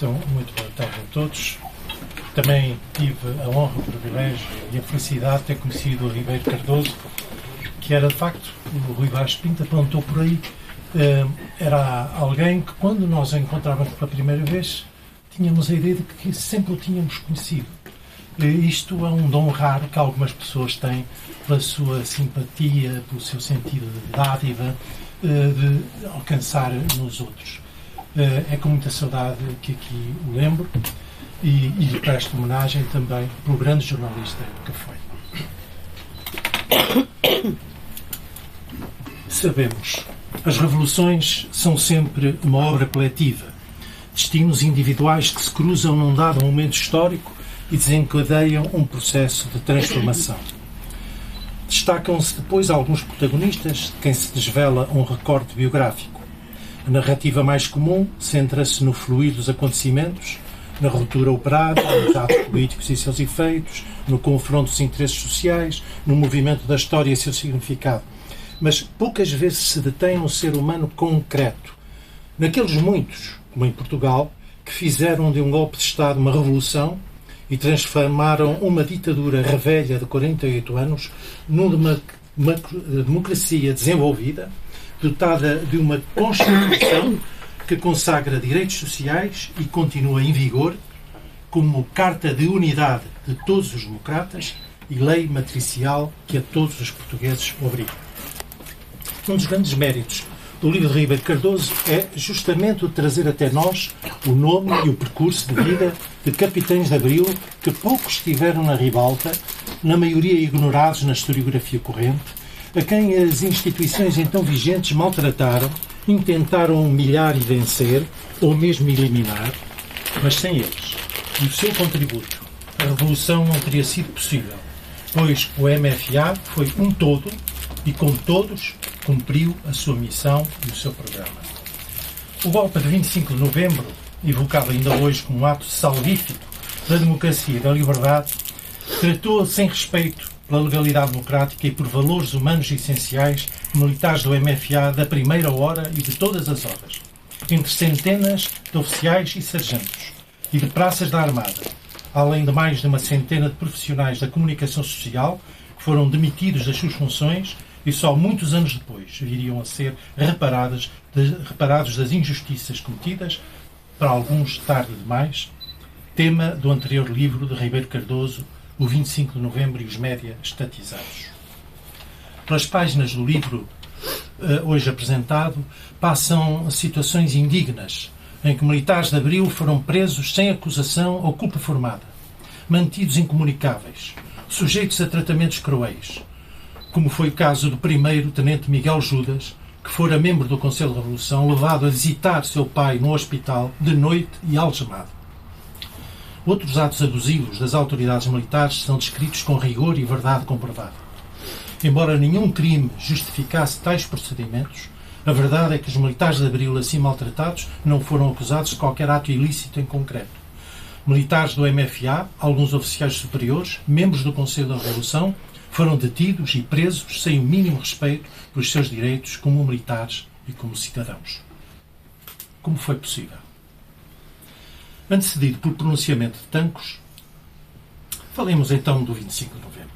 Então, muito boa tarde a todos. Também tive a honra, o privilégio e a felicidade de ter conhecido o Ribeiro Cardoso, que era, de facto, o Rui Vaz Pinto apontou por aí. Era alguém que, quando nós o encontrávamos pela primeira vez, tínhamos a ideia de que sempre o tínhamos conhecido. Isto é um dom raro que algumas pessoas têm pela sua simpatia, pelo seu sentido de dádiva, de alcançar nos outros. É com muita saudade que aqui o lembro e lhe presto homenagem também pelo grande jornalista que foi. Sabemos, as revoluções são sempre uma obra coletiva, destinos individuais que se cruzam num dado momento histórico e desencadeiam um processo de transformação. Destacam-se depois alguns protagonistas de quem se desvela um recorte biográfico. A narrativa mais comum centra-se no fluir dos acontecimentos, na ruptura operária, nos atos políticos e seus efeitos, no confronto dos interesses sociais, no movimento da história e seu significado. Mas poucas vezes se detém um ser humano concreto. Naqueles muitos, como em Portugal, que fizeram de um golpe de Estado uma revolução e transformaram uma ditadura revelha de 48 anos numa democracia desenvolvida, dotada de uma Constituição que consagra direitos sociais e continua em vigor como Carta de Unidade de todos os democratas e lei matricial que a todos os portugueses obriga. Um dos grandes méritos do livro de Ribeiro Cardoso é justamente o trazer até nós o nome e o percurso de vida de capitães de Abril que pouco estiveram na ribalta, na maioria ignorados na historiografia corrente, a quem as instituições então vigentes maltrataram, intentaram humilhar e vencer, ou mesmo eliminar, mas sem eles. E o seu contributo, a revolução não teria sido possível, pois o MFA foi um todo e, com todos, cumpriu a sua missão e o seu programa. O golpe de 25 de novembro, evocado ainda hoje como um ato salvífico da democracia e da liberdade, tratou sem respeito pela legalidade democrática e por valores humanos essenciais militares do MFA da primeira hora e de todas as horas, entre centenas de oficiais e sargentos e de praças da Armada, além de mais de uma centena de profissionais da comunicação social que foram demitidos das suas funções e só muitos anos depois viriam a ser reparados das injustiças cometidas, para alguns tarde demais, tema do anterior livro de Ribeiro Cardoso, o 25 de novembro e os média estatizados. Pelas páginas do livro hoje apresentado, passam situações indignas, em que militares de Abril foram presos sem acusação ou culpa formada, mantidos incomunicáveis, sujeitos a tratamentos cruéis, como foi o caso do primeiro tenente Miguel Judas, que fora membro do Conselho de Revolução, levado a visitar seu pai no hospital de noite e algemado. Outros atos abusivos das autoridades militares são descritos com rigor e verdade comprovada. Embora nenhum crime justificasse tais procedimentos, a verdade é que os militares de Abril, assim maltratados, não foram acusados de qualquer ato ilícito em concreto. Militares do MFA, alguns oficiais superiores, membros do Conselho da Revolução, foram detidos e presos sem o mínimo respeito pelos seus direitos como militares e como cidadãos. Como foi possível? Antecedido por pronunciamento de Tancos, falemos então do 25 de novembro.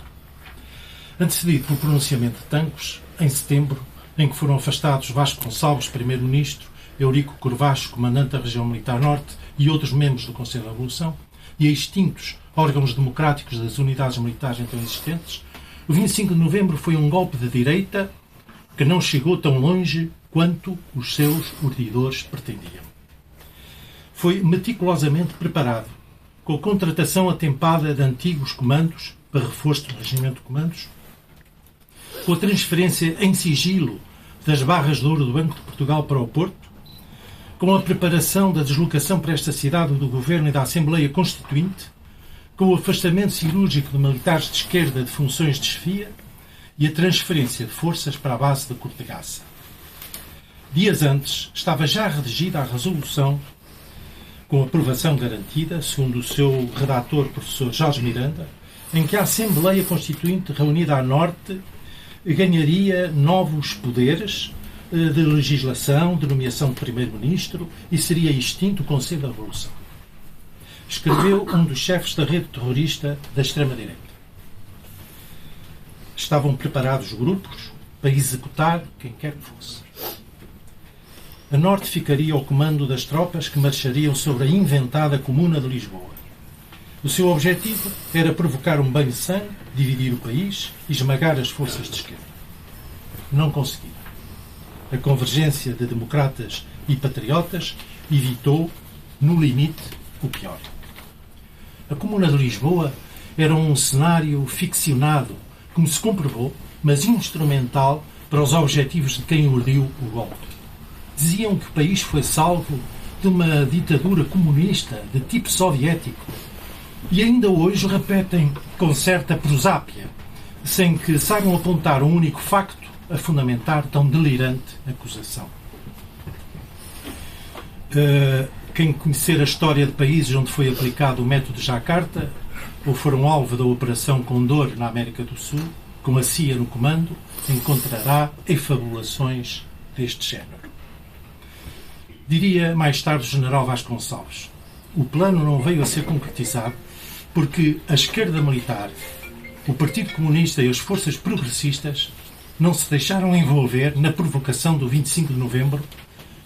Antecedido por pronunciamento de Tancos, em setembro, em que foram afastados Vasco Gonçalves, primeiro-ministro, Eurico Corvacho, comandante da região militar norte, e outros membros do Conselho da Revolução, e extintos órgãos democráticos das unidades militares então existentes, o 25 de novembro foi um golpe de direita que não chegou tão longe quanto os seus urdidores pretendiam. Foi meticulosamente preparado, com a contratação atempada de antigos comandos para reforço do regimento de comandos, com a transferência em sigilo das barras de ouro do Banco de Portugal para o Porto, com a preparação da deslocação para esta cidade do Governo e da Assembleia Constituinte, com o afastamento cirúrgico de militares de esquerda de funções de chefia e a transferência de forças para a base de Cortegaça. Dias antes, estava já redigida a resolução com aprovação garantida, segundo o seu redator, professor Jorge Miranda, em que a Assembleia Constituinte, reunida a norte, ganharia novos poderes de legislação, de nomeação de primeiro-ministro e seria extinto o Conselho da Revolução. escreveu um dos chefes da rede terrorista da extrema-direita. Estavam preparados grupos para executar quem quer que fosse. A Norte ficaria ao comando das tropas que marchariam sobre a inventada Comuna de Lisboa. O seu objetivo era provocar um banho de sangue, dividir o país e esmagar as forças de esquerda. Não conseguiram. A convergência de democratas e patriotas evitou, no limite, o pior. A Comuna de Lisboa era um cenário ficcionado, como se comprovou, mas instrumental para os objetivos de quem urdiu o golpe. Diziam que o país foi salvo de uma ditadura comunista de tipo soviético e ainda hoje repetem com certa prosápia, sem que saibam apontar um único facto a fundamentar tão delirante acusação. Quem conhecer a história de países onde foi aplicado o método Jakarta ou foram alvo da Operação Condor na América do Sul, com a CIA no comando, encontrará efabulações deste género. Diria mais tarde o general Vasconcelos: o plano não veio a ser concretizado porque a esquerda militar, o Partido Comunista e as forças progressistas não se deixaram envolver na provocação do 25 de novembro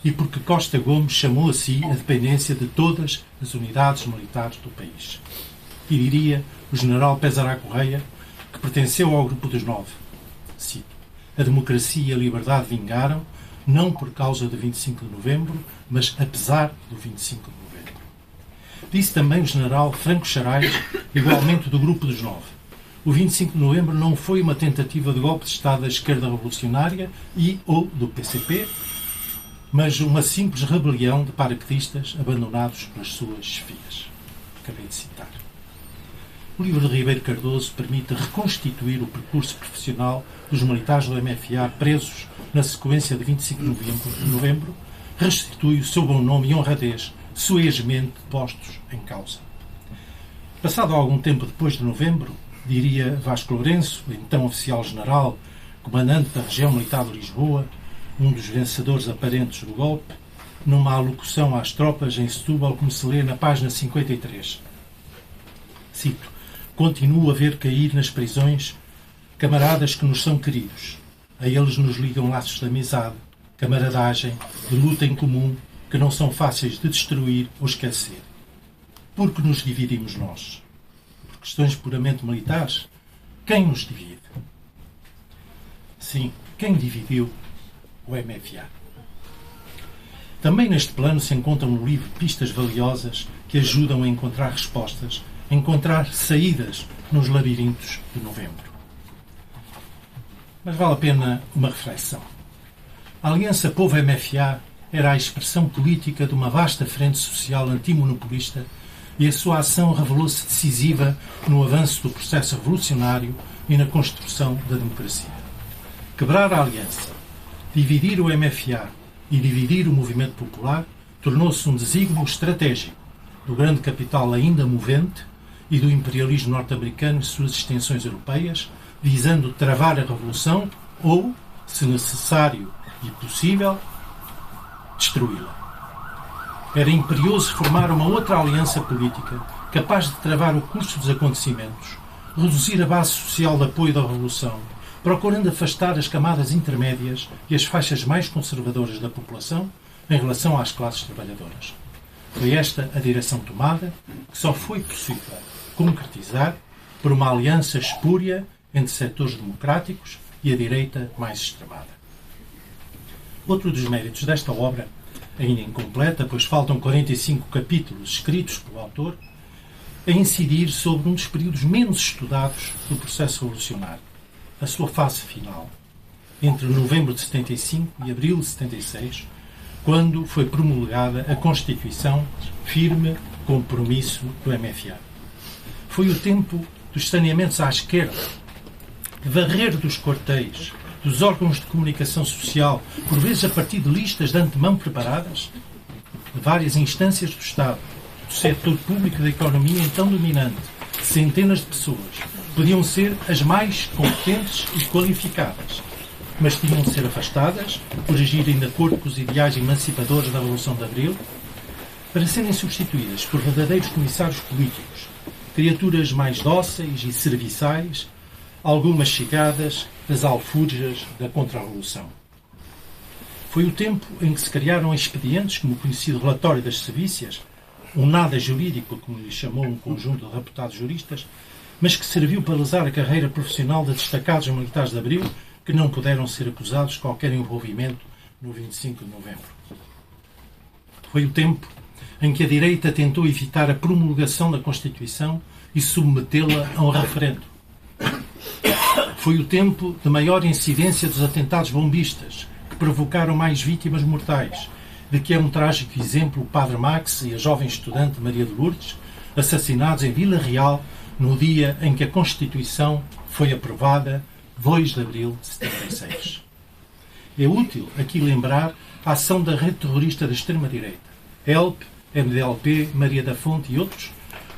e porque Costa Gomes chamou a si a dependência de todas as unidades militares do país. E diria o general Pesará Correia, que pertenceu ao grupo dos 9. Cito: a democracia e a liberdade vingaram, não por causa do 25 de novembro, mas apesar do 25 de novembro. Disse também o general Franco Charais, igualmente do grupo dos 9. O 25 de novembro não foi uma tentativa de golpe de Estado da esquerda revolucionária e ou do PCP, mas uma simples rebelião de paraquedistas abandonados pelas suas chefias. Acabei de citar. O livro de Ribeiro Cardoso permite reconstituir o percurso profissional dos militares do MFA presos na sequência de 25 de novembro, restitui o seu bom nome e honradez, suavemente postos em causa. Passado algum tempo depois de novembro, diria Vasco Lourenço, então oficial-general, comandante da região militar de Lisboa, um dos vencedores aparentes do golpe, numa alocução às tropas em Setúbal, como se lê na página 53. Cito: continuo a ver cair nas prisões camaradas que nos são queridos. A eles nos ligam laços de amizade, camaradagem, de luta em comum, que não são fáceis de destruir ou esquecer. Por que nos dividimos nós? Por questões puramente militares? Quem nos divide? Sim, quem dividiu o MFA? Também neste plano se encontram no livro pistas valiosas que ajudam a encontrar respostas, a encontrar saídas nos labirintos de novembro. Mas vale a pena uma reflexão. A Aliança Povo-MFA era a expressão política de uma vasta frente social antimonopolista e a sua ação revelou-se decisiva no avanço do processo revolucionário e na construção da democracia. Quebrar a aliança, dividir o MFA e dividir o movimento popular tornou-se um desígnio estratégico do grande capital ainda movente e do imperialismo norte-americano e suas extensões europeias, visando travar a revolução ou, se necessário e possível, destruí-la. Era imperioso formar uma outra aliança política capaz de travar o curso dos acontecimentos, reduzir a base social de apoio da revolução, procurando afastar as camadas intermédias e as faixas mais conservadoras da população em relação às classes trabalhadoras. Foi esta a direção tomada, que só foi possível concretizar por uma aliança espúria entre setores democráticos e a direita mais extremada. Outro dos méritos desta obra, ainda incompleta, pois faltam 45 capítulos escritos pelo autor, é incidir sobre um dos períodos menos estudados do processo revolucionário, a sua fase final, entre novembro de 75 e abril de 76, quando foi promulgada a Constituição, firme compromisso do MFA. Foi o tempo dos saneamentos à esquerda, de varrer dos quartéis, dos órgãos de comunicação social, por vezes a partir de listas de antemão preparadas, de várias instâncias do Estado, do setor público da economia então dominante, centenas de pessoas, podiam ser as mais competentes e qualificadas, mas tinham de ser afastadas por agirem de acordo com os ideais emancipadores da Revolução de Abril, para serem substituídas por verdadeiros comissários políticos, criaturas mais dóceis e serviçais, algumas chegadas das alforjas da Contra-Revolução. Foi o tempo em que se criaram expedientes, como o conhecido Relatório das Sevícias, um nada jurídico, como lhe chamou um conjunto de reputados juristas, mas que serviu para lesar a carreira profissional de destacados militares de Abril que não puderam ser acusados de qualquer envolvimento no 25 de novembro. Foi o tempo em que a direita tentou evitar a promulgação da Constituição e submetê-la a um referendo. Foi o tempo de maior incidência dos atentados bombistas, que provocaram mais vítimas mortais, de que é um trágico exemplo o Padre Max e a jovem estudante Maria de Lourdes, assassinados em Vila Real no dia em que a Constituição foi aprovada, 2 de abril de 76. É útil aqui lembrar a ação da rede terrorista da extrema-direita, ELP, MDLP, Maria da Fonte e outros,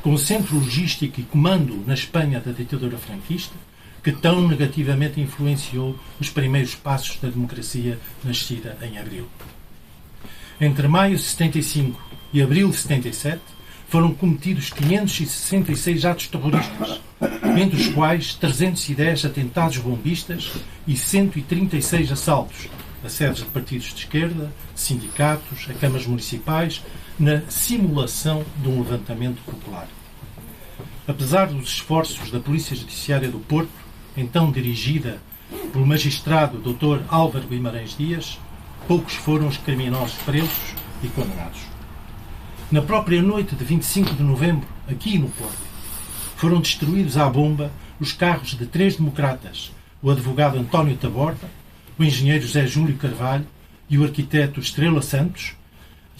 com centro logístico e comando na Espanha da ditadura franquista, que tão negativamente influenciou os primeiros passos da democracia nascida em abril. Entre maio de 75 e abril de 77 foram cometidos 566 atos terroristas, entre os quais 310 atentados bombistas e 136 assaltos a sedes de partidos de esquerda, sindicatos, a câmaras municipais, na simulação de um levantamento popular. Apesar dos esforços da Polícia Judiciária do Porto, então dirigida pelo magistrado Dr. Álvaro Guimarães Dias, poucos foram os criminosos presos e condenados. Na própria noite de 25 de novembro, aqui no Porto, foram destruídos à bomba os carros de 3 democratas, o advogado António Taborda, o engenheiro José Júlio Carvalho e o arquiteto Estrela Santos,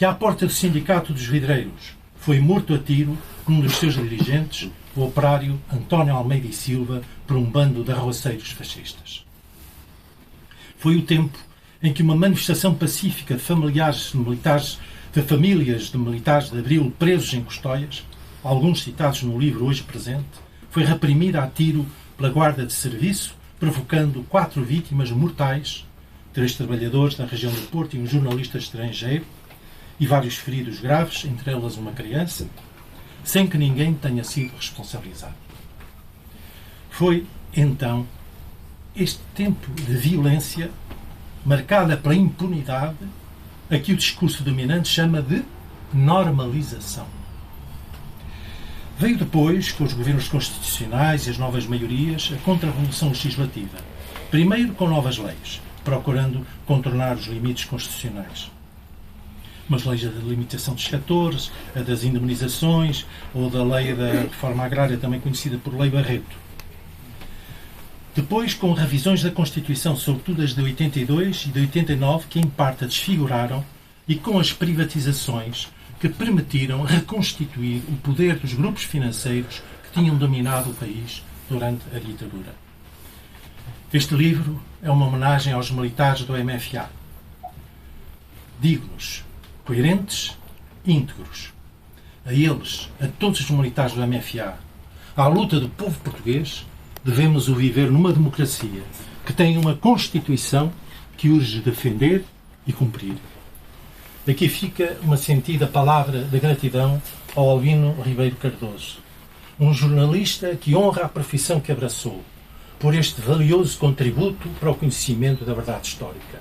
e à porta do Sindicato dos Vidreiros foi morto a tiro um dos seus dirigentes, o operário António Almeida e Silva, por um bando de arruaceiros fascistas. Foi o tempo em que uma manifestação pacífica de familiares de militares, de famílias de militares de Abril presos em Custóias, alguns citados no livro hoje presente, foi reprimida a tiro pela guarda de serviço, provocando 4 vítimas mortais, 3 trabalhadores da região do Porto e um jornalista estrangeiro, e vários feridos graves, entre elas uma criança, sem que ninguém tenha sido responsabilizado. Foi, então, este tempo de violência, marcada pela impunidade, a que o discurso dominante chama de normalização. Veio depois, com os governos constitucionais e as novas maiorias, a contra-revolução legislativa. Primeiro com novas leis, procurando contornar os limites constitucionais. Umas leis da limitação dos setores, a das indemnizações, ou da lei da reforma agrária, também conhecida por Lei Barreto. Depois, com revisões da Constituição, sobretudo as de 82 e de 89, que em parte a desfiguraram, e com as privatizações que permitiram reconstituir o poder dos grupos financeiros que tinham dominado o país durante a ditadura. Este livro é uma homenagem aos militares do MFA. Dignos, coerentes, íntegros. A eles, a todos os militares do MFA, à luta do povo português, devemos o viver numa democracia que tem uma Constituição que urge defender e cumprir. Aqui fica uma sentida palavra de gratidão ao Albino Ribeiro Cardoso, um jornalista que honra a profissão que abraçou, por este valioso contributo para o conhecimento da verdade histórica.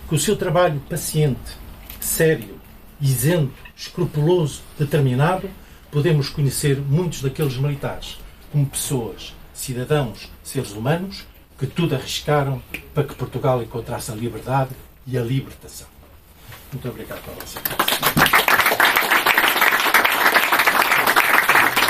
Com o seu trabalho paciente, sério, isento, escrupuloso, determinado, podemos conhecer muitos daqueles militares como pessoas, cidadãos, seres humanos, que tudo arriscaram para que Portugal encontrasse a liberdade e a libertação. Muito obrigado pela vossa atenção.